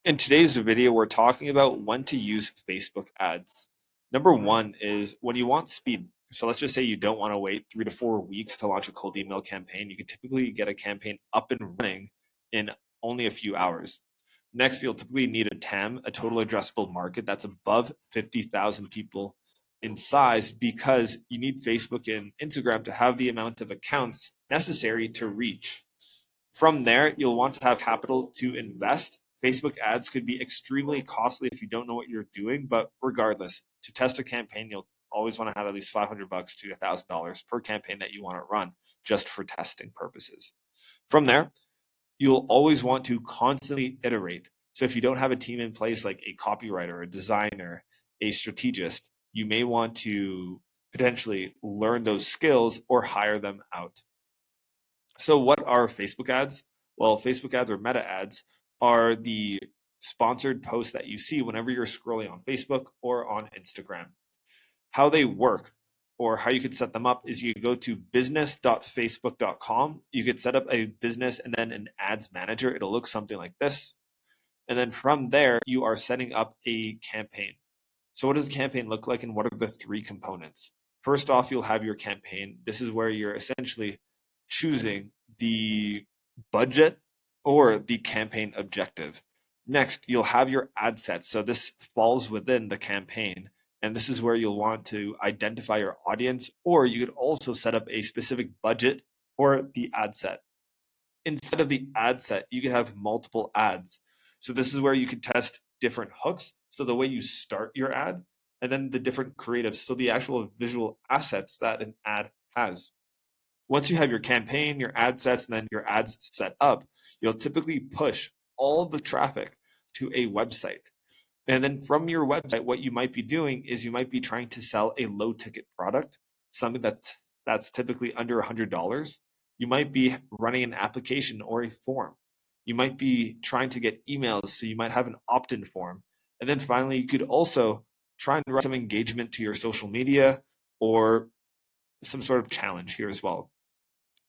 In today's video, we're talking about when to use Facebook ads. Number one is when you want speed. So let's just say you don't want to wait 3 to 4 weeks to launch a cold email campaign. You can typically get a campaign up and running in only a few hours. Next, you'll typically need a TAM, a total addressable market that's above 50,000 people in size because you need Facebook and Instagram to have the amount of accounts necessary to reach. From there, you'll want to have capital to invest. Facebook ads could be extremely costly if you don't know what you're doing, but regardless, to test a campaign, you'll always want to have at least $500 to $1,000 per campaign that you want to run just for testing purposes. From there, you'll always want to constantly iterate. So if you don't have a team in place like a copywriter, a designer, a strategist, you may want to potentially learn those skills or hire them out. So, what are Facebook ads? Well, Facebook ads or meta ads are the sponsored posts that you see whenever you're scrolling on Facebook or on Instagram. How they work or how you could set them up is you go to business.facebook.com. You could set up a business and then an ads manager. It'll look something like this. And then from there, you are setting up a campaign. So, what does the campaign look like, and what are the three components? First off, you'll have your campaign. This is where you're essentially choosing the budget or the campaign objective. Next, you'll have your ad sets. So, this falls within the campaign. And this is where you'll want to identify your audience, or you could also set up a specific budget for the ad set. Instead of the ad set, you can have multiple ads. So this is where you can test different hooks. So the way you start your ad, and then the different creatives. So the actual visual assets that an ad has. Once you have your campaign, your ad sets, and then your ads set up, you'll typically push all the traffic to a website. And then from your website, what you might be doing is you might be trying to sell a low ticket product, something that's typically under $100. You might be running an application or a form. You might be trying to get emails, so you might have an opt-in form. And then finally, you could also try and run some engagement to your social media or some sort of challenge here as well.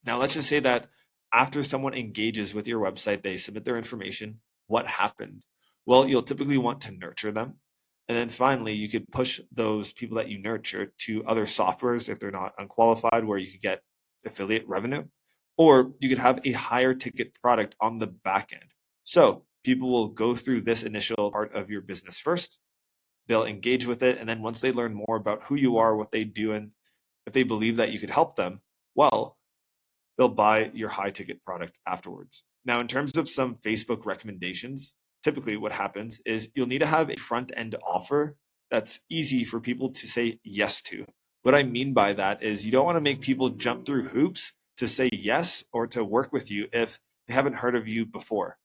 Now, let's just say that after someone engages with your website, they submit their information. What happened? Well, you'll typically want to nurture them. And then finally, you could push those people that you nurture to other softwares if they're not unqualified, where you could get affiliate revenue, or you could have a higher ticket product on the back end. So people will go through this initial part of your business first. They'll engage with it. And then once they learn more about who you are, what they do, and if they believe that you could help them, well, they'll buy your high ticket product afterwards. Now, in terms of some Facebook recommendations, typically what happens is you'll need to have a front end offer that's easy for people to say yes to. What I mean by that is you don't want to make people jump through hoops to say yes or to work with you if they haven't heard of you before.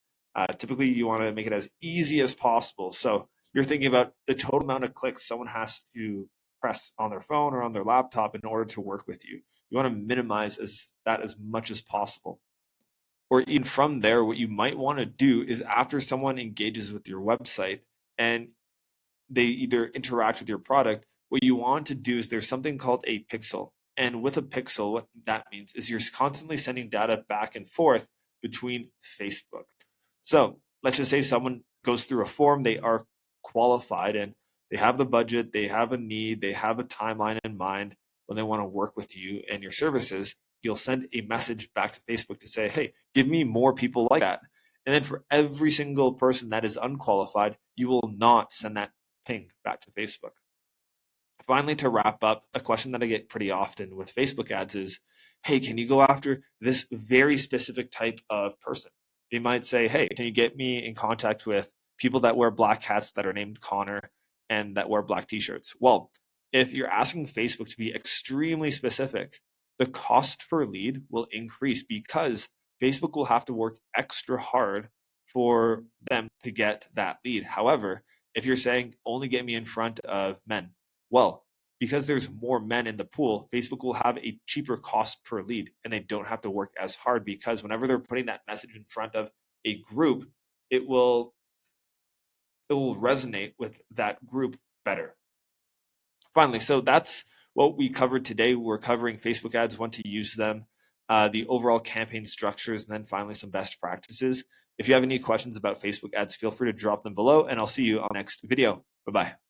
Typically, you want to make it as easy as possible. So you're thinking about the total amount of clicks someone has to press on their phone or on their laptop in order to work with you. You want to minimize that as much as possible. Or even from there, what you might want to do is after someone engages with your website and they either interact with your product, what you want to do is there's something called a pixel. And with a pixel, what that means is you're constantly sending data back and forth between Facebook. So let's just say someone goes through a form, they are qualified and they have the budget, they have a need, they have a timeline in mind when they want to work with you and your services. You'll send a message back to Facebook to say, hey, give me more people like that. And then for every single person that is unqualified, you will not send that ping back to Facebook. Finally, to wrap up, a question that I get pretty often with Facebook ads is, hey, can you go after this very specific type of person? They might say, hey, can you get me in contact with people that wear black hats that are named Connor and that wear black t-shirts? Well, if you're asking Facebook to be extremely specific, the cost per lead will increase because Facebook will have to work extra hard for them to get that lead. However, if you're saying only get me in front of men, well, because there's more men in the pool, Facebook will have a cheaper cost per lead and they don't have to work as hard because whenever they're putting that message in front of a group, it will resonate with that group better. Finally, so that's what we covered today. We're covering Facebook ads, when to use them, the overall campaign structures, and then finally some best practices. If you have any questions about Facebook ads, feel free to drop them below, and I'll see you on the next video. Bye-bye.